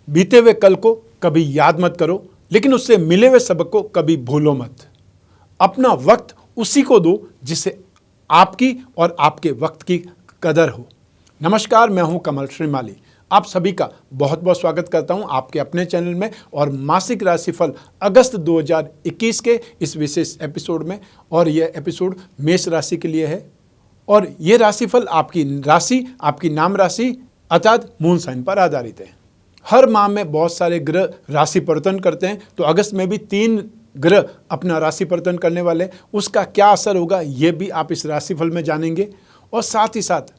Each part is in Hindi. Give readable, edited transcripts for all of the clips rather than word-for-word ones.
बीते हुए कल को कभी याद मत करो, लेकिन उससे मिले हुए सबक को कभी भूलो मत। अपना वक्त उसी को दो जिससे आपकी और आपके वक्त की कदर हो। नमस्कार, मैं हूं कमल श्रीमाली। आप सभी का बहुत बहुत स्वागत करता हूं आपके अपने चैनल में और मासिक राशिफल अगस्त 2021 के इस विशेष एपिसोड में। और यह एपिसोड मेष राशि के लिए है और यह राशिफल आपकी राशि, आपकी नाम राशि अर्थात मून साइन पर आधारित है। हर माह में बहुत सारे ग्रह राशि परिवर्तन करते हैं, तो अगस्त में भी 3 ग्रह अपना राशि परिवर्तन करने वाले। उसका क्या असर होगा ये भी आप इस राशिफल में जानेंगे। और साथ ही साथ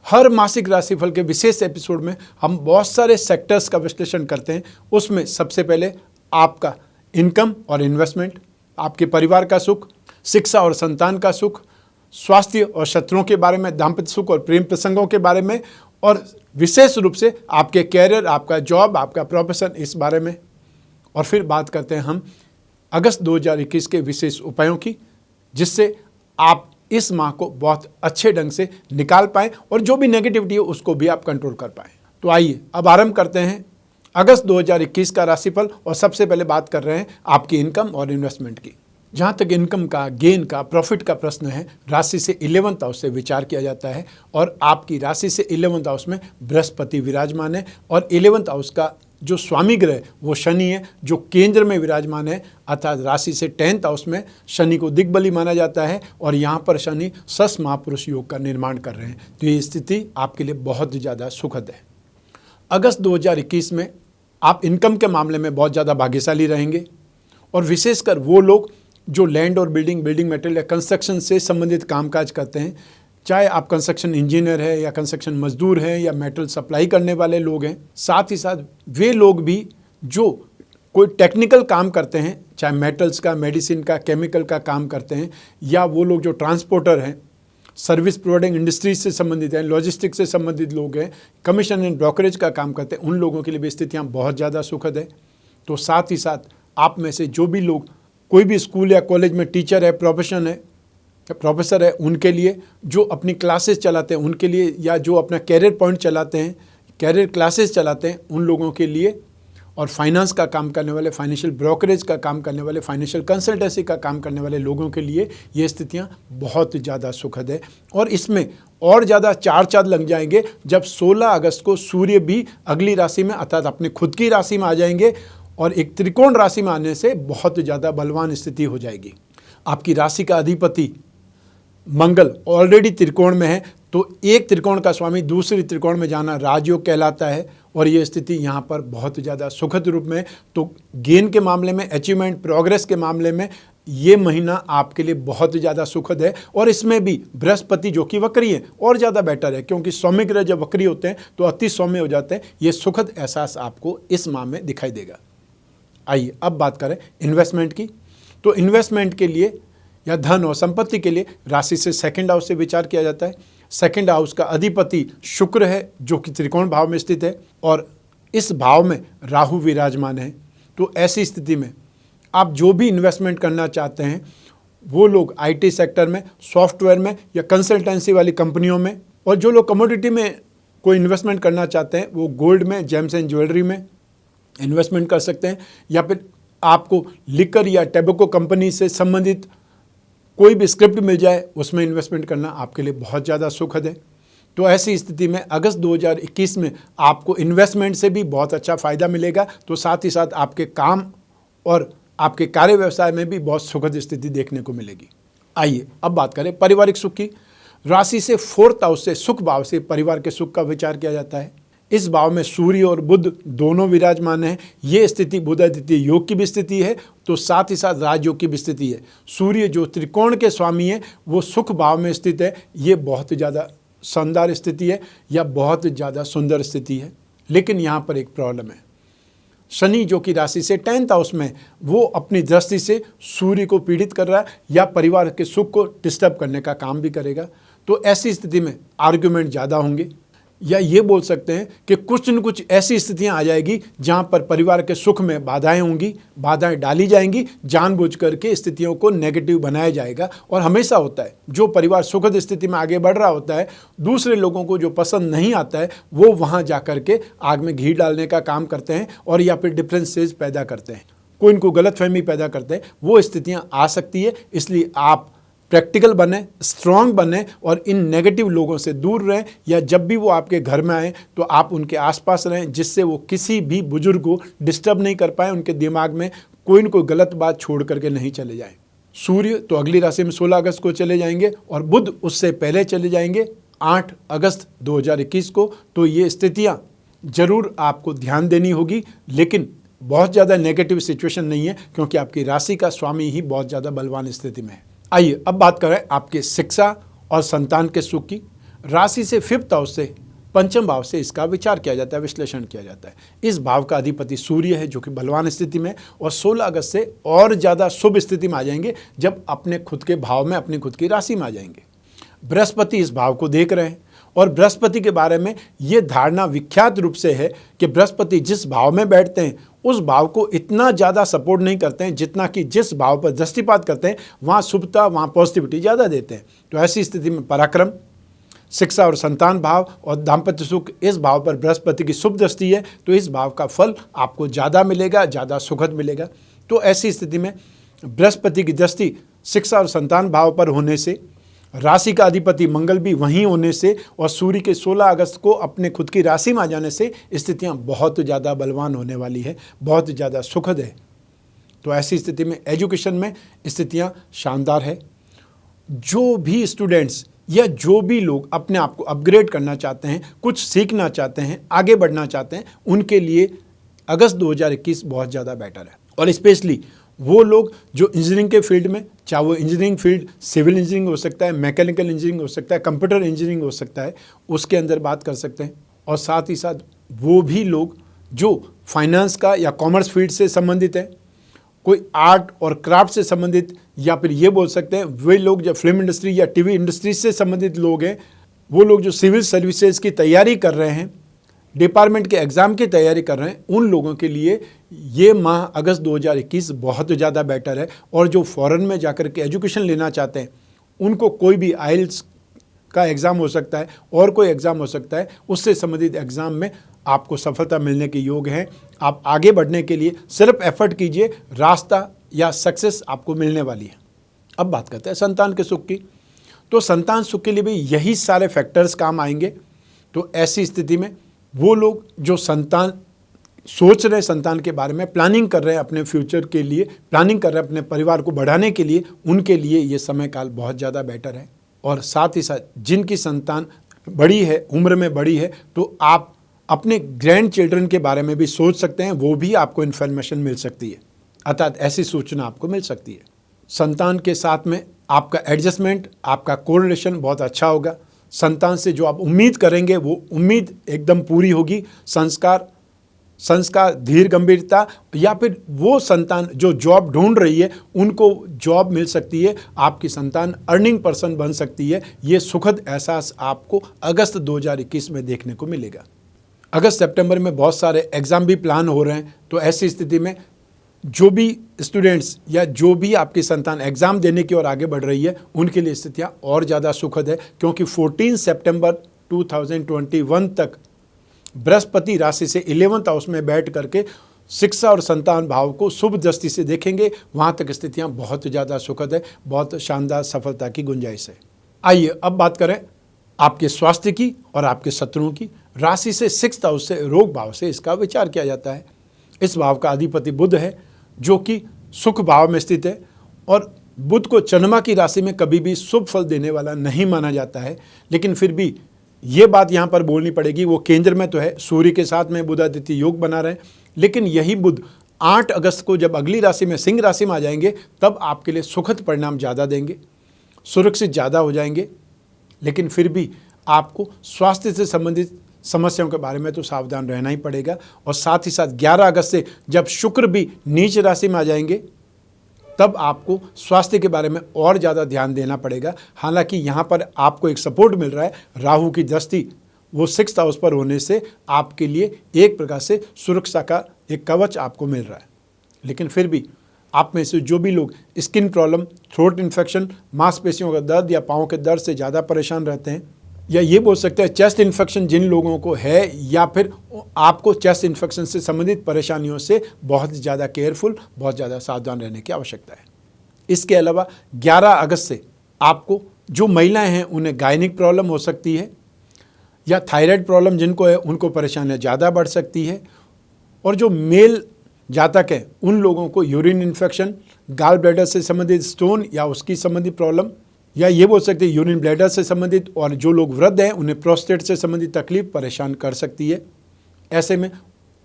हर मासिक राशिफल के विशेष एपिसोड में हम बहुत सारे सेक्टर्स का विश्लेषण करते हैं। उसमें सबसे पहले आपका इनकम और इन्वेस्टमेंट, आपके परिवार का सुख, शिक्षा और संतान का सुख, स्वास्थ्य और शत्रुओं के बारे में, दाम्पत्य सुख और प्रेम प्रसंगों के बारे में, और विशेष रूप से आपके कैरियर, आपका जॉब, आपका प्रोफेशन, इस बारे में। और फिर बात करते हैं हम अगस्त 2021 के विशेष उपायों की, जिससे आप इस माह को बहुत अच्छे ढंग से निकाल पाएं और जो भी नेगेटिविटी है उसको भी आप कंट्रोल कर पाएं। तो आइए अब आरंभ करते हैं अगस्त 2021 का राशिफल। और सबसे पहले बात कर रहे हैं आपकी इनकम और इन्वेस्टमेंट की। जहाँ तक इनकम का, गेन का, प्रॉफिट का प्रश्न है, राशि से 11th हाउस से विचार किया जाता है और आपकी राशि से 11th हाउस में बृहस्पति विराजमान है। और 11th हाउस का जो स्वामी ग्रह वो शनि है, जो केंद्र में विराजमान है, अर्थात राशि से 10th हाउस में शनि को दिग्बली माना जाता है। और यहाँ पर शनि सस महापुरुष योग का निर्माण कर रहे हैं, तो ये स्थिति आपके लिए बहुत ज़्यादा सुखद है। अगस्त 2021 में आप इनकम के मामले में बहुत ज़्यादा भाग्यशाली रहेंगे और विशेषकर वो लोग जो लैंड और बिल्डिंग मटेरियल या कंस्ट्रक्शन से संबंधित कामकाज करते हैं, चाहे आप कंस्ट्रक्शन इंजीनियर है या कंस्ट्रक्शन मजदूर हैं या मेटल सप्लाई करने वाले लोग हैं। साथ ही साथ वे लोग भी जो कोई टेक्निकल काम करते हैं, चाहे मेटल्स का, मेडिसिन का, केमिकल का काम करते हैं, या वो लोग जो ट्रांसपोर्टर हैं, सर्विस प्रोवाइडिंग इंडस्ट्रीज से संबंधित हैं, लॉजिस्टिक्स से संबंधित लोग हैं, कमीशन एंड ब्रोकरेज का काम करते हैं, उन लोगों के लिए भी स्थितियाँ बहुत ज़्यादा सुखद है। तो साथ ही साथ आप में से जो भी लोग कोई भी स्कूल या कॉलेज में टीचर है, प्रोफेसर है, उनके लिए, जो अपनी क्लासेस चलाते हैं उनके लिए, या जो अपना कैरियर पॉइंट चलाते हैं, कैरियर क्लासेस चलाते हैं, उन लोगों के लिए, और फाइनेंस का काम करने वाले, फाइनेंशियल ब्रोकरेज का काम करने वाले, फाइनेंशियल कंसल्टेंसी का काम करने वाले लोगों के लिए ये स्थितियाँ बहुत ज़्यादा सुखद है। और इसमें और ज़्यादा 4 चाँद लग जाएंगे जब 16 अगस्त को सूर्य भी अगली राशि में अर्थात अपनी खुद की राशि में आ जाएंगे और एक त्रिकोण राशि में आने से बहुत ज़्यादा बलवान स्थिति हो जाएगी। आपकी राशि का अधिपति मंगल ऑलरेडी त्रिकोण में है, तो एक त्रिकोण का स्वामी दूसरी त्रिकोण में जाना राजयोग कहलाता है और ये स्थिति यहाँ पर बहुत ज़्यादा सुखद रूप में। तो गेन के मामले में, अचीवमेंट, प्रोग्रेस के मामले में ये महीना आपके लिए बहुत ज़्यादा सुखद है। और इसमें भी बृहस्पति जो कि वक्री है और ज़्यादा बेटर है, क्योंकि सौम्य ग्रह जब वक्री होते हैं तो अति सौम्य हो जाते हैं। ये सुखद एहसास आपको इस माह में दिखाई देगा। आइए अब बात करें इन्वेस्टमेंट की। तो इन्वेस्टमेंट के लिए या धन और संपत्ति के लिए राशि से 2nd हाउस से विचार किया जाता है। 2nd हाउस का अधिपति शुक्र है जो कि त्रिकोण भाव में स्थित है और इस भाव में राहु विराजमान है। तो ऐसी स्थिति में आप जो भी इन्वेस्टमेंट करना चाहते हैं, वो लोग IT सेक्टर में, सॉफ्टवेयर में या कंसल्टेंसी वाली कंपनियों में, और जो लोग कमोडिटी में कोई इन्वेस्टमेंट करना चाहते हैं वो गोल्ड में, जेम्स एंड ज्वेलरी में इन्वेस्टमेंट कर सकते हैं, या फिर आपको लिकर या टैबेको कंपनी से संबंधित कोई भी स्क्रिप्ट मिल जाए उसमें इन्वेस्टमेंट करना आपके लिए बहुत ज़्यादा सुखद है। तो ऐसी स्थिति में अगस्त 2021 में आपको इन्वेस्टमेंट से भी बहुत अच्छा फ़ायदा मिलेगा। तो साथ ही साथ आपके काम और आपके कार्य व्यवसाय में भी बहुत सुखद स्थिति देखने को मिलेगी। आइए अब बात करें पारिवारिक सुख की। राशि से 4th हाउस से, सुख भाव से परिवार के सुख का विचार किया जाता है। इस भाव में सूर्य और बुध दोनों विराजमान हैं। ये स्थिति बुधादित्य योग की भी स्थिति है, तो साथ ही साथ राजयोग की भी स्थिति है। सूर्य जो त्रिकोण के स्वामी है वो सुख भाव में स्थित है। ये बहुत ज़्यादा शानदार स्थिति है या बहुत ज़्यादा सुंदर स्थिति है। लेकिन यहाँ पर एक प्रॉब्लम है, शनि जो कि राशि से 10th हाउस में, वो अपनी दृष्टि से सूर्य को पीड़ित कर रहा है या परिवार के सुख को डिस्टर्ब करने का काम भी करेगा। तो ऐसी स्थिति में आर्ग्यूमेंट ज़्यादा होंगे या ये बोल सकते हैं कि कुछ न कुछ ऐसी स्थितियां आ जाएगी जहां पर परिवार के सुख में बाधाएं होंगी, बाधाएं डाली जाएंगी, जानबूझ करके स्थितियों को नेगेटिव बनाया जाएगा। और हमेशा होता है, जो परिवार सुखद स्थिति में आगे बढ़ रहा होता है, दूसरे लोगों को जो पसंद नहीं आता है वो वहां जाकर के आग में घी डालने का काम करते हैं और या फिर डिफरेंसेस पैदा करते हैं, कोई इनको गलतफहमी पैदा करते हैं। वो स्थितियां आ सकती है, इसलिए आप प्रैक्टिकल बने, स्ट्रांग बने और इन नेगेटिव लोगों से दूर रहें, या जब भी वो आपके घर में आए तो आप उनके आसपास रहें, जिससे वो किसी भी बुजुर्ग को डिस्टर्ब नहीं कर पाए, उनके दिमाग में कोई न कोई गलत बात छोड़ करके नहीं चले जाएं। सूर्य तो अगली राशि में 16 अगस्त को चले जाएंगे और बुध उससे पहले चले जाएंगे 8 अगस्त 2021 को। तो ये स्थितियाँ जरूर आपको ध्यान देनी होगी, लेकिन बहुत ज़्यादा नेगेटिव सिचुएशन नहीं है, क्योंकि आपकी राशि का स्वामी ही बहुत ज़्यादा बलवान स्थिति में है। आइए अब बात करें आपके शिक्षा और संतान के सुख की। राशि से 5th हाउस से, पंचम भाव से इसका विचार किया जाता है, विश्लेषण किया जाता है। इस भाव का अधिपति सूर्य है, जो कि बलवान स्थिति में, और 16 अगस्त से और ज़्यादा शुभ स्थिति में आ जाएंगे जब अपने खुद के भाव में, अपनी खुद की राशि में आ जाएंगे। बृहस्पति इस भाव को देख रहे हैं और बृहस्पति के बारे में ये धारणा विख्यात रूप से है कि बृहस्पति जिस भाव में बैठते हैं उस भाव को इतना ज़्यादा सपोर्ट नहीं करते हैं जितना कि जिस भाव पर दृष्टिपात करते हैं वहाँ शुभता, वहाँ पॉजिटिविटी ज़्यादा देते हैं। तो ऐसी स्थिति में पराक्रम, शिक्षा और संतान भाव और दाम्पत्य सुख, इस भाव पर बृहस्पति की शुभ दृष्टि है, तो इस भाव का फल आपको ज़्यादा मिलेगा, ज़्यादा सुखद मिलेगा। तो ऐसी स्थिति में बृहस्पति की दृष्टि शिक्षा और संतान भाव पर होने से, राशि का अधिपति मंगल भी वहीं होने से और सूर्य के 16 अगस्त को अपने खुद की राशि में आ जाने से स्थितियां बहुत ज़्यादा बलवान होने वाली है, बहुत ज़्यादा सुखद है। तो ऐसी स्थिति में एजुकेशन में स्थितियां शानदार है। जो भी स्टूडेंट्स या जो भी लोग अपने आप को अपग्रेड करना चाहते हैं, कुछ सीखना चाहते हैं, आगे बढ़ना चाहते हैं, उनके लिए अगस्त 2021 बहुत ज़्यादा बेटर है। और स्पेशली वो लोग जो इंजीनियरिंग के फील्ड में, चाहे वो इंजीनियरिंग फील्ड सिविल इंजीनियरिंग हो सकता है, मैकेनिकल इंजीनियरिंग हो सकता है, कंप्यूटर इंजीनियरिंग हो सकता है, उसके अंदर बात कर सकते हैं। और साथ ही साथ वो भी लोग जो फाइनेंस का या कॉमर्स फील्ड से संबंधित है, कोई आर्ट और क्राफ्ट से संबंधित, या फिर ये बोल सकते हैं वे लोग जो फिल्म इंडस्ट्री या टीवी इंडस्ट्री से संबंधित लोग हैं, वो लोग जो सिविल सर्विसेज की तैयारी कर रहे हैं, डिपार्टमेंट के एग्ज़ाम की तैयारी कर रहे हैं, उन लोगों के लिए ये माह अगस्त 2021 बहुत ज़्यादा बेटर है। और जो फॉरेन में जाकर के एजुकेशन लेना चाहते हैं, उनको कोई भी आइल्स का एग्ज़ाम हो सकता है और कोई एग्ज़ाम हो सकता है, उससे संबंधित एग्ज़ाम में आपको सफलता मिलने के योग हैं। आप आगे बढ़ने के लिए सिर्फ एफर्ट कीजिए, रास्ता या सक्सेस आपको मिलने वाली है। अब बात करते हैं संतान के सुख की। तो संतान सुख के लिए भी यही सारे फैक्टर्स काम आएंगे। तो ऐसी स्थिति में वो लोग जो संतान सोच रहे हैं, संतान के बारे में प्लानिंग कर रहे हैं, अपने फ्यूचर के लिए प्लानिंग कर रहे हैं, अपने परिवार को बढ़ाने के लिए, उनके लिए ये समय काल बहुत ज़्यादा बेटर है। और साथ ही साथ जिनकी संतान बड़ी है, उम्र में बड़ी है, तो आप अपने ग्रैंड चिल्ड्रन के बारे में भी सोच सकते हैं, वो भी आपको इन्फॉर्मेशन मिल सकती है, अर्थात ऐसी सूचना आपको मिल सकती है। संतान के साथ में आपका एडजस्टमेंट, आपका कोरिलेशन बहुत अच्छा होगा। संतान से जो आप उम्मीद करेंगे वो उम्मीद एकदम पूरी होगी। संस्कार, धीर गंभीरता, या फिर वो संतान जो जॉब ढूंढ रही है उनको जॉब मिल सकती है, आपकी संतान अर्निंग पर्सन बन सकती है। ये सुखद एहसास आपको अगस्त 2021 में देखने को मिलेगा। अगस्त सितंबर में बहुत सारे एग्ज़ाम भी प्लान हो रहे हैं। तो ऐसी स्थिति में जो भी स्टूडेंट्स या जो भी आपकी संतान एग्ज़ाम देने की ओर आगे बढ़ रही है, उनके लिए स्थितियाँ और ज़्यादा सुखद है, क्योंकि 14 सितंबर 2021 तक बृहस्पति राशि से 11th हाउस में बैठ करके शिक्षा और संतान भाव को शुभ दृष्टि से देखेंगे। वहाँ तक स्थितियाँ बहुत ज़्यादा सुखद है, बहुत शानदार सफलता की गुंजाइश है। आइए अब बात करें आपके स्वास्थ्य की और आपके शत्रुओं की। राशि से 6th हाउस से, रोग भाव से इसका विचार किया जाता है। इस भाव का अधिपति बुध है, जो कि सुख भाव में स्थित है। और बुध को चंद्रमा की राशि में कभी भी शुभ फल देने वाला नहीं माना जाता है, लेकिन फिर भी ये बात यहाँ पर बोलनी पड़ेगी, वो केंद्र में तो है, सूर्य के साथ में बुध आदित्य योग बना रहे हैं, लेकिन यही बुध 8 अगस्त को जब अगली राशि में, सिंह राशि में आ जाएंगे, तब आपके लिए सुखद परिणाम ज़्यादा देंगे, सुरक्षित ज़्यादा हो जाएंगे। लेकिन फिर भी आपको स्वास्थ्य से संबंधित समस्याओं के बारे में तो सावधान रहना ही पड़ेगा। और साथ ही साथ 11 अगस्त से जब शुक्र भी नीच राशि में आ जाएंगे, तब आपको स्वास्थ्य के बारे में और ज़्यादा ध्यान देना पड़ेगा। हालांकि यहाँ पर आपको एक सपोर्ट मिल रहा है, राहु की दृष्टि वो 6th हाउस पर होने से आपके लिए एक प्रकार से सुरक्षा का एक कवच आपको मिल रहा है। लेकिन फिर भी आप में से जो भी लोग स्किन प्रॉब्लम, थ्रोट इन्फेक्शन, मांसपेशियों का दर्द या पाँव के दर्द से ज़्यादा परेशान रहते हैं, या ये बोल सकते हैं चेस्ट इन्फेक्शन जिन लोगों को है, या फिर आपको चेस्ट इन्फेक्शन से संबंधित परेशानियों से बहुत ज़्यादा केयरफुल, बहुत ज़्यादा सावधान रहने की आवश्यकता है। इसके अलावा 11 अगस्त से आपको जो महिलाएं हैं उन्हें गायनिक प्रॉब्लम हो सकती है, या थायराइड प्रॉब्लम जिनको है उनको परेशानियां ज़्यादा बढ़ सकती है। और जो मेल जातक है उन लोगों को यूरिन इन्फेक्शन, गाल ब्लैडर से संबंधित स्टोन या उसकी संबंधित प्रॉब्लम, या ये बोल सकते हैं यूरिन ब्लैडर से संबंधित, और जो लोग वृद्ध हैं उन्हें प्रोस्टेट से संबंधित तकलीफ परेशान कर सकती है। ऐसे में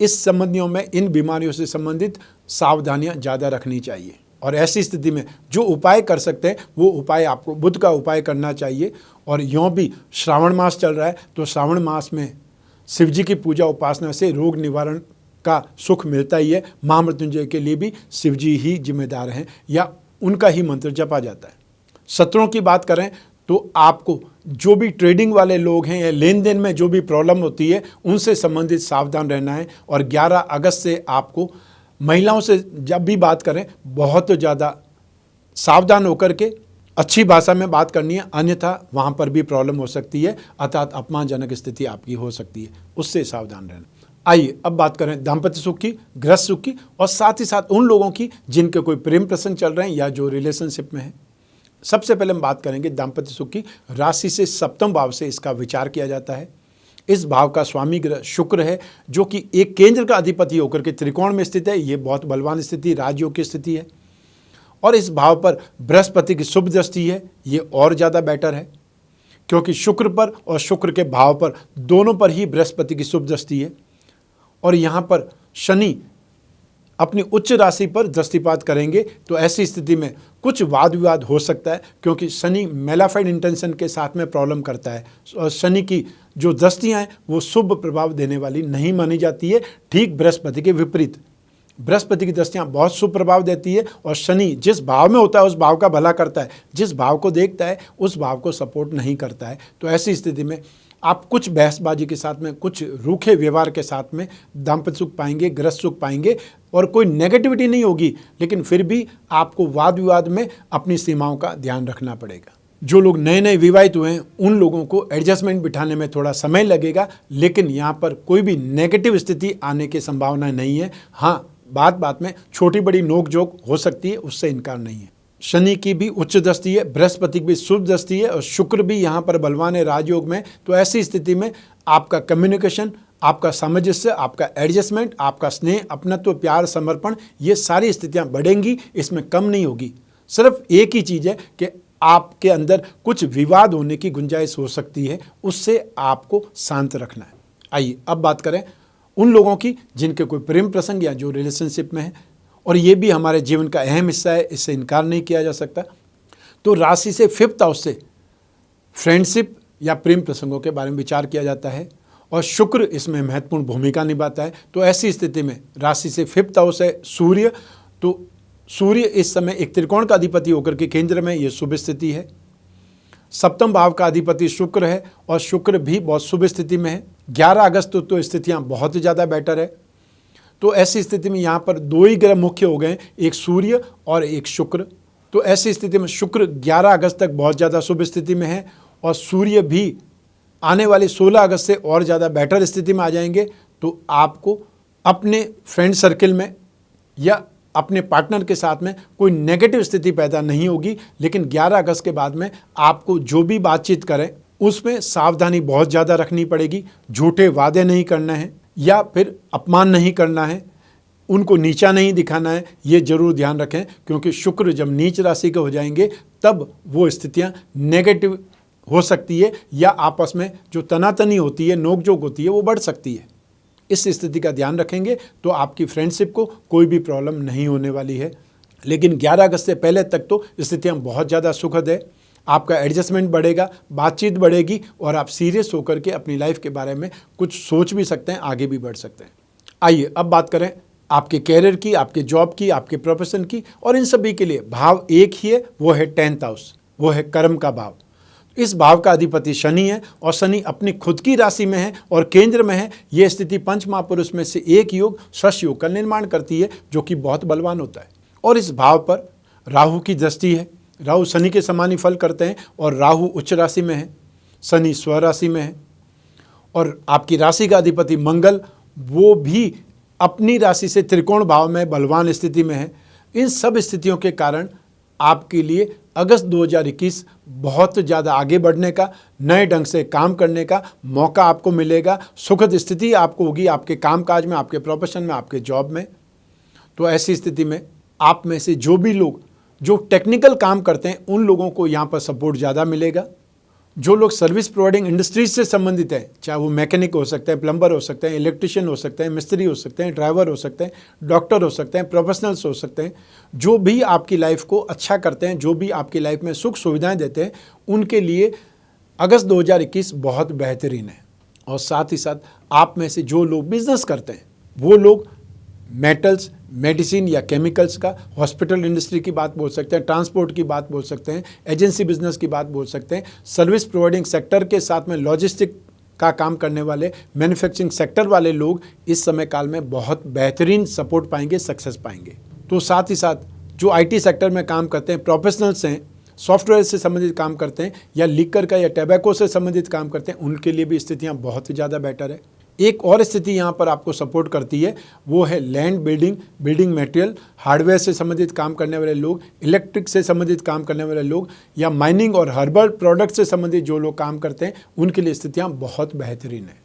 इस संबंधियों में, इन बीमारियों से संबंधित सावधानियां ज़्यादा रखनी चाहिए। और ऐसी स्थिति में जो उपाय कर सकते हैं वो उपाय आपको बुध का उपाय करना चाहिए। और यों भी श्रावण मास चल रहा है, तो श्रावण मास में शिव जी की पूजा उपासना से रोग निवारण का सुख मिलता ही है। महामृत्युंजय के लिए भी शिव जी ही जिम्मेदार हैं, या उनका ही मंत्र जपा जाता है। शत्रुओं की बात करें तो आपको जो भी ट्रेडिंग वाले लोग हैं या लेन देन में जो भी प्रॉब्लम होती है उनसे संबंधित सावधान रहना है। और 11 अगस्त से आपको महिलाओं से जब भी बात करें बहुत ज़्यादा सावधान होकर के अच्छी भाषा में बात करनी है, अन्यथा वहाँ पर भी प्रॉब्लम हो सकती है, अर्थात अपमानजनक स्थिति आपकी हो सकती है, उससे सावधान रहना। आइए अब बात करें दाम्पत्य सुख की, गृहस्थ सुख की, और साथ ही साथ उन लोगों की जिनके कोई प्रेम प्रसंग चल रहे हैं या जो रिलेशनशिप में है। सबसे पहले हम बात करेंगे दाम्पत्य सुख की। राशि से 7वें भाव से इसका विचार किया जाता है। इस भाव का स्वामी ग्रह शुक्र है, जो कि एक केंद्र का अधिपति होकर के त्रिकोण में स्थित है। ये बहुत बलवान स्थिति, राजयोग की स्थिति है। और इस भाव पर बृहस्पति की शुभ दृष्टि है, ये और ज़्यादा बेटर है, क्योंकि शुक्र पर और शुक्र के भाव पर दोनों पर ही बृहस्पति की शुभ दृष्टि है। और यहाँ पर शनि अपनी उच्च राशि पर दृष्टिपात करेंगे, तो ऐसी स्थिति में कुछ वाद विवाद हो सकता है, क्योंकि शनि मेलाफाइड इंटेंशन के साथ में प्रॉब्लम करता है। और शनि की जो दृष्टियाँ हैं वो शुभ प्रभाव देने वाली नहीं मानी जाती है, ठीक बृहस्पति के विपरीत। बृहस्पति की दृष्टियाँ बहुत शुभ प्रभाव देती है, और शनि जिस भाव में होता है उस भाव का भला करता है, जिस भाव को देखता है उस भाव को सपोर्ट नहीं करता है। तो ऐसी स्थिति में आप कुछ बहसबाजी के साथ में, कुछ रूखे व्यवहार के साथ में दाम्पत्य सुख पाएंगे, गृहस्थ सुख पाएंगे, और कोई नेगेटिविटी नहीं होगी। लेकिन फिर भी आपको वाद विवाद में अपनी सीमाओं का ध्यान रखना पड़ेगा। जो लोग नए नए विवाहित हुए हैं उन लोगों को एडजस्टमेंट बिठाने में थोड़ा समय लगेगा, लेकिन यहाँ पर कोई भी नेगेटिव स्थिति आने की संभावना नहीं है। हाँ, बात बात में छोटी बड़ी नोक झोंक हो सकती है, उससे इनकार नहीं है। शनि की भी उच्च दृष्टि है, बृहस्पति की भी शुभ दृष्टि है, और शुक्र भी यहाँ पर बलवान है राजयोग में। तो ऐसी स्थिति में आपका कम्युनिकेशन, आपका सामंजस्य, आपका एडजस्टमेंट, आपका स्नेह, अपनत्व, प्यार, समर्पण, ये सारी स्थितियाँ बढ़ेंगी, इसमें कम नहीं होगी। सिर्फ एक ही चीज़ है कि आपके अंदर कुछ विवाद होने की गुंजाइश हो सकती है, उससे आपको शांत रखना है। आइए अब बात करें उन लोगों की जिनके कोई प्रेम प्रसंग या जो रिलेशनशिप में है, और ये भी हमारे जीवन का अहम हिस्सा है, इससे इनकार नहीं किया जा सकता। तो राशि से 5th हाउस से फ्रेंडशिप या प्रेम प्रसंगों के बारे में विचार किया जाता है, और शुक्र इसमें महत्वपूर्ण भूमिका निभाता है। तो ऐसी स्थिति में राशि से 5th हाउस है सूर्य, तो सूर्य इस समय एक त्रिकोण का अधिपति होकर के केंद्र में, ये शुभ स्थिति है। 7वें भाव का अधिपति शुक्र है, और शुक्र भी बहुत शुभ स्थिति में है। 11 अगस्त तो स्थितियाँ बहुत ज़्यादा बेटर है। तो ऐसी स्थिति में यहाँ पर 2 ही ग्रह मुख्य हो गए, एक सूर्य और एक शुक्र। तो ऐसी स्थिति में शुक्र 11 अगस्त तक बहुत ज़्यादा शुभ स्थिति में है, और सूर्य भी आने वाले 16 अगस्त से और ज़्यादा बेटर स्थिति में आ जाएंगे। तो आपको अपने फ्रेंड सर्किल में या अपने पार्टनर के साथ में कोई नेगेटिव स्थिति पैदा नहीं होगी। लेकिन 11 अगस्त के बाद में आपको जो भी बातचीत करें उसमें सावधानी बहुत ज़्यादा रखनी पड़ेगी। झूठे वादे नहीं करना है, या फिर अपमान नहीं करना है, उनको नीचा नहीं दिखाना है, ये जरूर ध्यान रखें, क्योंकि शुक्र जब नीच राशि के हो जाएंगे तब वो स्थितियाँ नेगेटिव हो सकती है, या आपस में जो तनातनी होती है, नोकझोंक होती है, वो बढ़ सकती है। इस स्थिति का ध्यान रखेंगे तो आपकी फ्रेंडशिप को कोई भी प्रॉब्लम नहीं होने वाली है। लेकिन 11 अगस्त से पहले तक तो स्थितियाँ बहुत ज़्यादा सुखद है। आपका एडजस्टमेंट बढ़ेगा, बातचीत बढ़ेगी, और आप सीरियस होकर के अपनी लाइफ के बारे में कुछ सोच भी सकते हैं, आगे भी बढ़ सकते हैं। आइए अब बात करें आपके कैरियर की, आपके जॉब की, आपके प्रोफेशन की, और इन सभी के लिए भाव एक ही है, वो है 10th हाउस, वो है कर्म का भाव। इस भाव का अधिपति शनि है और शनि अपनी खुद की राशि में है और केंद्र में है। यह स्थिति पंच महापुरुष में से एक योग शश योग का निर्माण करती है, जो कि बहुत बलवान होता है। और इस भाव पर राहु की दृष्टि है। राहु शनि के समान ही फल करते हैं और राहु उच्च राशि में है, शनि स्व राशि में है। और आपकी राशि का अधिपति मंगल, वो भी अपनी राशि से त्रिकोण भाव में बलवान स्थिति में है। इन सब स्थितियों के कारण आपके लिए अगस्त 2021 बहुत ज़्यादा आगे बढ़ने का, नए ढंग से काम करने का मौका आपको मिलेगा। सुखद स्थिति आपको होगी आपके कामकाज में, आपके प्रोफेशन में, आपके जॉब में। तो ऐसी स्थिति में आप में से जो भी लोग जो टेक्निकल काम करते हैं, उन लोगों को यहाँ पर सपोर्ट ज़्यादा मिलेगा। जो लोग सर्विस प्रोवाइडिंग इंडस्ट्रीज से संबंधित हैं, चाहे वो मैकेनिक हो सकते हैं, प्लम्बर हो सकते हैं, इलेक्ट्रिशियन हो सकते हैं, मिस्त्री हो सकते हैं, ड्राइवर हो सकते हैं, डॉक्टर हो सकते हैं, प्रोफेशनल्स हो सकते हैं, जो भी आपकी लाइफ को अच्छा करते हैं, जो भी आपकी लाइफ में सुख सुविधाएं देते हैं, उनके लिए अगस्त 2021 बहुत बेहतरीन है। और साथ ही साथ आप में से जो लोग बिजनेस करते हैं, वो लोग मेटल्स, मेडिसिन या केमिकल्स का, हॉस्पिटल इंडस्ट्री की बात बोल सकते हैं, ट्रांसपोर्ट की बात बोल सकते हैं, एजेंसी बिजनेस की बात बोल सकते हैं, सर्विस प्रोवाइडिंग सेक्टर के साथ में लॉजिस्टिक का काम करने वाले, मैन्युफैक्चरिंग सेक्टर वाले लोग इस समय काल में बहुत बेहतरीन सपोर्ट पाएंगे, सक्सेस पाएंगे। तो साथ ही साथ जो IT सेक्टर में काम करते हैं, प्रोफेशनल्स हैं, सॉफ्टवेयर से संबंधित काम करते हैं या लीकर का या टैबैको से संबंधित काम करते हैं, उनके लिए भी स्थितियाँ बहुत ही ज़्यादा बेटर है। एक और स्थिति यहाँ पर आपको सपोर्ट करती है, वो है लैंड, बिल्डिंग मटेरियल, हार्डवेयर से संबंधित काम करने वाले लोग, इलेक्ट्रिक से संबंधित काम करने वाले लोग या माइनिंग और हर्बल प्रोडक्ट से संबंधित जो लोग काम करते हैं, उनके लिए स्थितियाँ बहुत बेहतरीन है।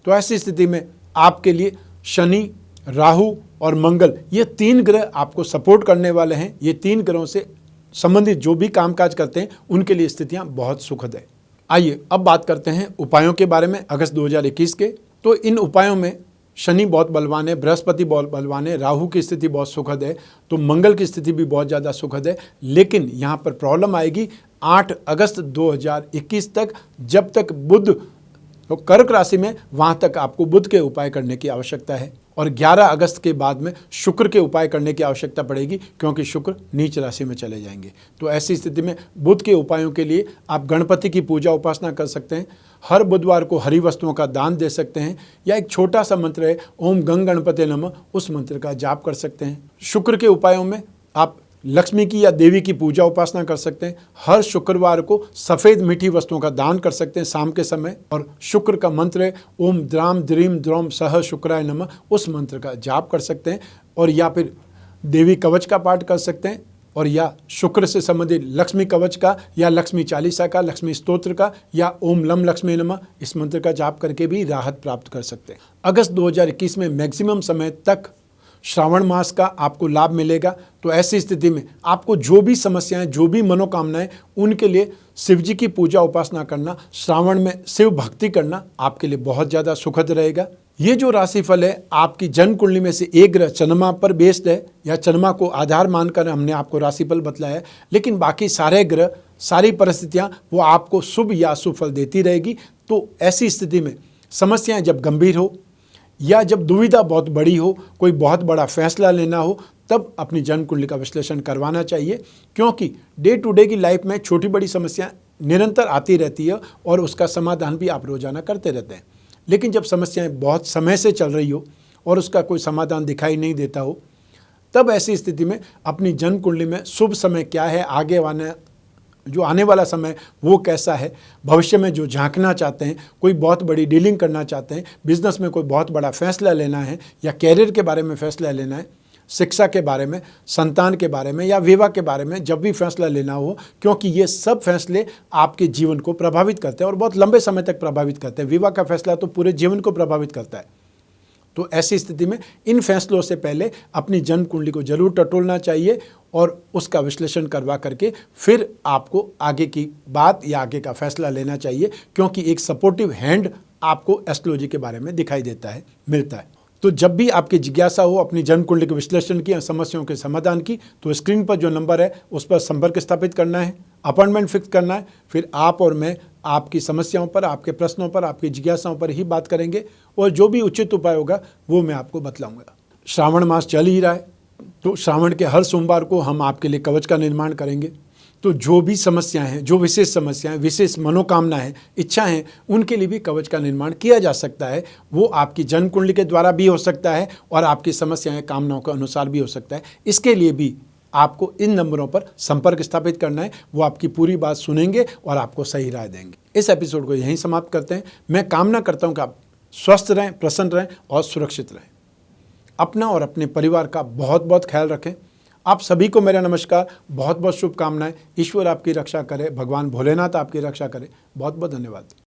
तो ऐसी स्थिति में आपके लिए शनि, राहु और मंगल, ये 3 ग्रह आपको सपोर्ट करने वाले हैं। ये 3 ग्रहों से संबंधित जो भी कामकाज करते हैं, उनके लिए स्थितियाँ बहुत सुखद है। आइए अब बात करते हैं उपायों के बारे में अगस्त 2021 के। तो इन उपायों में शनि बहुत बलवान है, बृहस्पति बहुत बलवान है, राहु की स्थिति बहुत सुखद है, तो मंगल की स्थिति भी बहुत ज़्यादा सुखद है। लेकिन यहाँ पर प्रॉब्लम आएगी 8 अगस्त 2021 तक, जब तक बुध तो कर्क राशि में, वहाँ तक आपको बुध के उपाय करने की आवश्यकता है। और 11 अगस्त के बाद में शुक्र के उपाय करने की आवश्यकता पड़ेगी, क्योंकि शुक्र नीच राशि में चले जाएंगे। तो ऐसी स्थिति में बुध के उपायों के लिए आप गणपति की पूजा उपासना कर सकते हैं, हर बुधवार को हरी वस्तुओं का दान दे सकते हैं, या एक छोटा सा मंत्र है ओम गंग गणपते नमः, उस मंत्र का जाप कर सकते हैं। शुक्र के उपायों में आप लक्ष्मी की या देवी की पूजा उपासना कर सकते हैं। हर शुक्रवार को सफ़ेद मीठी वस्तुओं का दान कर सकते हैं शाम के समय। और शुक्र का मंत्र है ओम द्राम द्रीम द्रोम सह शुक्राय नमः, उस मंत्र का जाप कर सकते हैं। और या फिर देवी कवच का पाठ कर सकते हैं, और या शुक्र से संबंधित लक्ष्मी कवच का या लक्ष्मी चालीसा का, लक्ष्मी स्तोत्र का, या ओम लम लक्ष्मी नमः, इस मंत्र का जाप करके भी राहत प्राप्त कर सकते हैं। अगस्त 2021 में मैक्सिमम समय तक श्रावण मास का आपको लाभ मिलेगा। तो ऐसी स्थिति में आपको जो भी समस्याएं, जो भी मनोकामनाएं, उनके लिए शिव जी की पूजा उपासना करना, श्रावण में शिव भक्ति करना आपके लिए बहुत ज़्यादा सुखद रहेगा। ये जो राशिफल है आपकी जन्म कुंडली में से एक ग्रह चंद्रमा पर बेस्ड है, या चंद्रमा को आधार मानकर हमने आपको राशिफल बतलाया है, लेकिन बाकी सारे ग्रह, सारी परिस्थितियाँ वो आपको शुभ या अशुभ फल देती रहेगी। तो ऐसी स्थिति में समस्याएं जब गंभीर हो या जब दुविधा बहुत बड़ी हो, कोई बहुत बड़ा फैसला लेना हो, तब अपनी जन्म कुंडली का विश्लेषण करवाना चाहिए, क्योंकि डे टू डे की लाइफ में छोटी बड़ी समस्याएं निरंतर आती रहती है और उसका समाधान भी आप रोजाना करते रहते हैं। लेकिन जब समस्याएं बहुत समय से चल रही हो और उसका कोई समाधान दिखाई नहीं देता हो, तब ऐसी स्थिति में अपनी जन्म कुंडली में शुभ समय क्या है, आगे जो आने वाला समय वो कैसा है, भविष्य में जो झांकना चाहते हैं, कोई बहुत बड़ी डीलिंग करना चाहते हैं, बिजनेस में कोई बहुत बड़ा फैसला लेना है, या कैरियर के बारे में फैसला लेना है, शिक्षा के बारे में, संतान के बारे में, या विवाह के बारे में जब भी फैसला लेना हो, क्योंकि ये सब फैसले आपके जीवन को प्रभावित करते हैं और बहुत लंबे समय तक प्रभावित करते हैं। विवाह का फैसला तो पूरे जीवन को प्रभावित करता है। तो ऐसी स्थिति में इन फैसलों से पहले अपनी जन्म कुंडली को जरूर टटोलना चाहिए और उसका विश्लेषण करवा करके फिर आपको आगे की बात या आगे का फैसला लेना चाहिए, क्योंकि एक सपोर्टिव हैंड आपको एस्ट्रोलॉजी के बारे में दिखाई देता है, मिलता है। तो जब भी आपकी जिज्ञासा हो अपनी जन्म कुंडली के विश्लेषण की या समस्याओं के समाधान की, तो स्क्रीन पर जो नंबर है उस पर संपर्क स्थापित करना है, अपॉइंटमेंट फिक्स करना है। फिर आप और मैं आपकी समस्याओं पर, आपके प्रश्नों पर, आपकी जिज्ञासाओं पर ही बात करेंगे और जो भी उचित उपाय होगा वो मैं आपको बतलाऊंगा। श्रावण मास चल ही रहा है, तो श्रावण के हर सोमवार को हम आपके लिए कवच का निर्माण करेंगे। तो जो भी समस्याएं हैं, जो विशेष समस्याएं, विशेष मनोकामनाएं हैं, इच्छाएं हैं, उनके लिए भी कवच का निर्माण किया जा सकता है। वो आपकी जन्म कुंडली के द्वारा भी हो सकता है और आपकी समस्याएं कामनाओं के अनुसार भी हो सकता है। इसके लिए भी आपको इन नंबरों पर संपर्क स्थापित करना है। वो आपकी पूरी बात सुनेंगे और आपको सही राय देंगे। इस एपिसोड को यहीं समाप्त करते हैं। मैं कामना करता हूं कि आप स्वस्थ रहें, प्रसन्न रहें और सुरक्षित रहें। अपना और अपने परिवार का बहुत बहुत ख्याल रखें। आप सभी को मेरा नमस्कार, बहुत बहुत शुभकामनाएं। ईश्वर आपकी रक्षा करे, भगवान भोलेनाथ आपकी रक्षा करे। बहुत बहुत धन्यवाद।